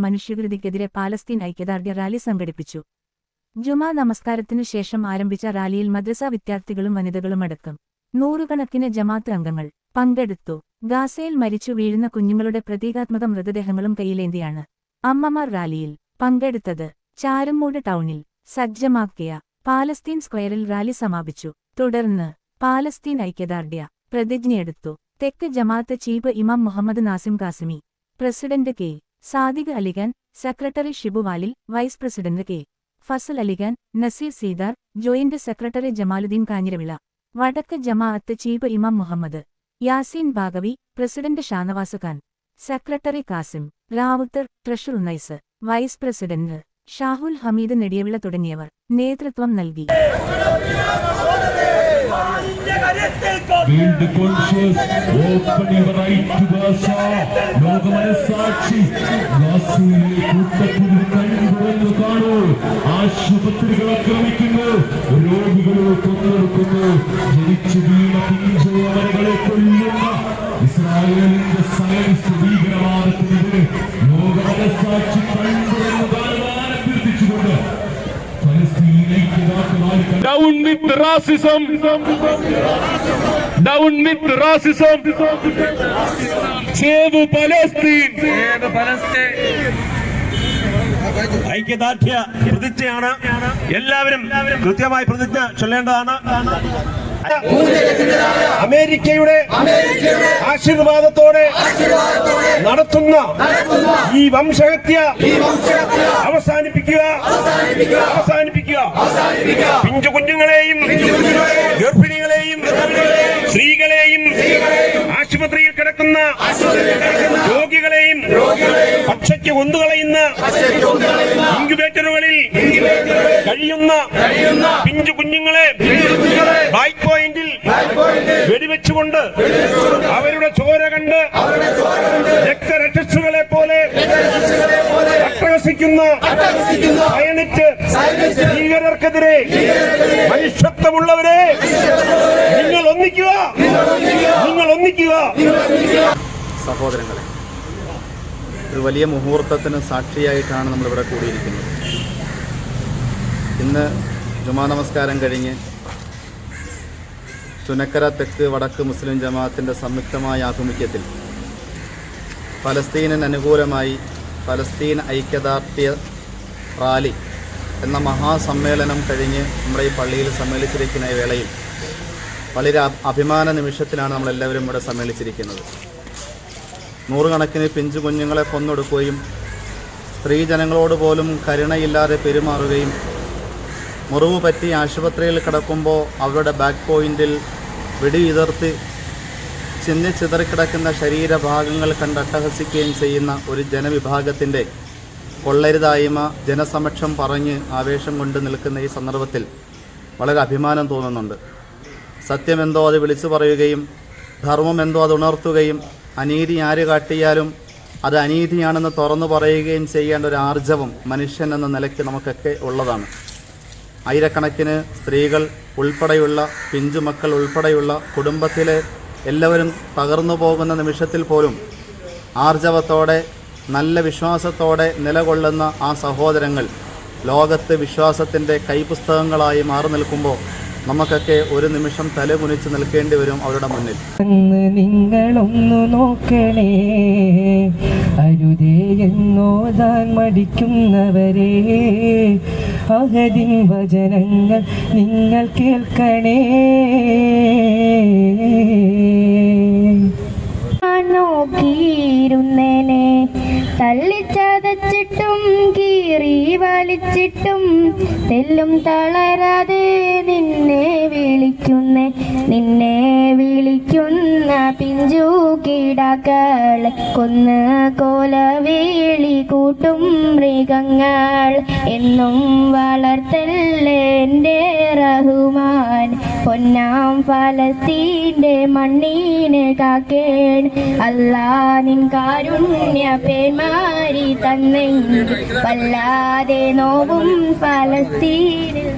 മനുഷ്യവിരുതിക്കെതിരെ Palestine ഐക്യദാർഢ്യ rally സംഘടിപ്പിച്ചു. ജുമാ നമസ്കാരത്തിനു ശേഷം ആരംഭിച്ച റാലിയിൽ മദ്രസ വിദ്യാർത്ഥികളും വനിതകളുമടക്കം നൂറുകണക്കിന് ജമാഅത്ത് അംഗങ്ങൾ പങ്കെടുത്തു. ഗാസയിൽ മരിച്ചു വീഴുന്ന കുഞ്ഞുങ്ങളുടെ പ്രതീകാത്മക മൃതദേഹങ്ങളും കയ്യിലേന്തിയാണ് അമ്മമാർ റാലിയിൽ പങ്കെടുത്തത്. ചാരുമൂട് ടൗണിൽ സജ്ജമാക്കിയ പാലസ്തീൻ സ്ക്വയറിൽ റാലി സമാപിച്ചു. തുടർന്ന് പാലസ്തീൻ ഐക്യദാർഢ്യ പ്രതിജ്ഞയെടുത്തു. തെക്ക് ജമാഅത്ത് ചീഫ് ഇമാം Muhammad Nasim Qasimi, president K. Sadiq Alikhan, secretary Shibu Valil, vice president K. Fazal Alikhan, Naseer Seedar, joint secretary Jamaluddin Kanjiravila, വടക്ക് ജമാഅത്ത് ചീഫ് ഇമാം Muhammad Yaseen Baqavi, president Shanavas Khan, secretary Kasim Ravuthar, treasurer Unnais, vice president Shahul Hameed Nediyavila തുടങ്ങിയവർ നേതൃത്വം നൽകി. ആശുപത്രികൾ ആക്രമിക്കുന്നു, രോഗികളെ കൊന്നെടുക്കുന്നു, ജനിച്ചു വീണ പിഞ്ചോമനകളെ കൊല്ലുന്ന ഇസ്രായേലിന്റെ സയൻസ് ഭീകരവാദത്തിനെതിരെ ലോക മനസ്സാക്ഷി കണ്ടുവെന്ന് കാണുവാൻ അഭ്യർത്ഥിച്ചുകൊണ്ട് Down with racism! Down with racism! Save Palestine! Save Palestine! ഐക്യദാർഢ്യ പ്രതിജ്ഞയാണ്. എല്ലാവരും കൃത്യമായി പ്രതിജ്ഞ ചൊല്ലേണ്ടതാണ്. അമേരിക്കയുടെ ആശീർവാദത്തോടെ നടത്തുന്ന ഈ വംശഹത്യ അവസാനിപ്പിക്കുക. പിഞ്ചു കുഞ്ഞുങ്ങളെയും ഗർഭിണികളെയും സ്ത്രീകളെയും ആശുപത്രിയിൽ കിടക്കുന്ന രോഗികളെയും പക്ഷയ്ക്ക് കൊന്നുകളയുന്ന ഇൻക്യുബേറ്ററുകളിൽ കഴിയുന്ന പിഞ്ചു കുഞ്ഞുങ്ങളെ ബ്ലാക്ക് പോയിന്റിൽ വെടിവെച്ചുകൊണ്ട് അവരുടെ ചോര കണ്ട് രക്തരക്ഷസുകളെ പോലെ അട്ടഹസിക്കുന്ന സയനിസ്റ്റ് ഭീകരർക്കെതിരെ മനുഷ്യത്വമുള്ളവരെ നിങ്ങൾ ഒന്നിക്കുക. സഹോദരങ്ങളെ, ഒരു വലിയ മുഹൂർത്തത്തിന് സാക്ഷിയായിട്ടാണ് നമ്മളിവിടെ കൂടിയിരിക്കുന്നത്. ഇന്ന് ജുമാ നമസ്കാരം കഴിഞ്ഞ് ചുനക്കര തെക്ക് വടക്ക് മുസ്ലിം ജമാഅത്തിൻ്റെ സംയുക്തമായ ആഭിമുഖ്യത്തിൽ ഫലസ്തീനിന് അനുകൂലമായി ഫലസ്തീൻ ഐക്യദാർഢ്യ റാലി എന്ന മഹാസമ്മേളനം കഴിഞ്ഞ് നമ്മുടെ ഈ പള്ളിയിൽ സമ്മേളിച്ചിരിക്കുന്ന വേളയിൽ വളരെ അഭിമാന നിമിഷത്തിലാണ് നമ്മളെല്ലാവരും ഇവിടെ സമ്മേളിച്ചിരിക്കുന്നത്. നൂറുകണക്കിന് പിഞ്ചു കുഞ്ഞുങ്ങളെ കൊന്നൊടുക്കുകയും സ്ത്രീജനങ്ങളോട് പോലും കരുണയില്ലാതെ പെരുമാറുകയും മുറിവ് പറ്റി ആശുപത്രിയിൽ കിടക്കുമ്പോൾ അവരുടെ ബാക്ക് പോയിന്റിൽ വെടിയുതിർത്ത് ചിന്നിച്ചിതറിക്കിടക്കുന്ന ശരീരഭാഗങ്ങൾ കണ്ട് അട്ടഹസിക്കുകയും ചെയ്യുന്ന ഒരു ജനവിഭാഗത്തിൻ്റെ കൊള്ളരുതായ്മ ജനസമക്ഷം പറഞ്ഞ് ആവേശം കൊണ്ട് നിൽക്കുന്ന ഈ സന്ദർഭത്തിൽ വളരെ അഭിമാനം തോന്നുന്നുണ്ട്. സത്യമെന്തോ അത് വിളിച്ചു പറയുകയും ധർമ്മമെന്തോ അത് ഉണർത്തുകയും അനീതി ആര് കാട്ടിയാലും അത് അനീതിയാണെന്ന് തുറന്നു പറയുകയും ചെയ്യേണ്ട ഒരു ആർജവം മനുഷ്യൻ എന്ന നിലയ്ക്ക് നമുക്കൊക്കെ ഉള്ളതാണ്. ആയിരക്കണക്കിന് സ്ത്രീകൾ ഉൾപ്പെടെയുള്ള പിഞ്ചുമക്കൾ ഉൾപ്പെടെയുള്ള കുടുംബത്തിലെ എല്ലാവരും തകർന്നു പോകുന്ന നിമിഷത്തിൽ പോലും ആർജവത്തോടെ നല്ല വിശ്വാസത്തോടെ നിലകൊള്ളുന്ന ആ സഹോദരങ്ങൾ ലോകത്ത് വിശ്വാസത്തിൻ്റെ കൈപുസ്തകങ്ങളായി മാറി നിൽക്കുമ്പോൾ നമുക്കൊക്കെ ഒരു നിമിഷം തലകുനിച്ച് നിൽക്കേണ്ടി വരും അവരുടെ മുന്നിൽ. നിങ്ങളൊന്നു നോക്കണേ, അരുതേ എന്നോതാൻ മടിക്കുന്നവരെ, അഹദിൻ വചനങ്ങൾ നിങ്ങൾ കേൾക്കണേ. നോക്കിയിരുന്നേനെ തള്ളിച്ചതച്ചിട്ടും കീറി വലിച്ചിട്ടും തെല്ലും തളരാതെ നിന്നെ വിളിക്കുന്ന പിഞ്ചു കീടാക്കളെ കൊന്ന് കോലവേളി കൂട്ടും മൃഗങ്ങൾ എന്നും വളർത്തല്ലേ എൻ്റെ റഹ്മാൻ. പൊന്നാം ഫലസ്തീൻ്റെ മണ്ണീന് കാക്കേൺ അല്ലാ, നിൻ കാരുണ്യ പേന്മാരി തന്നെ വല്ലാതെ നോവും ഫലസ്തീനിൽ.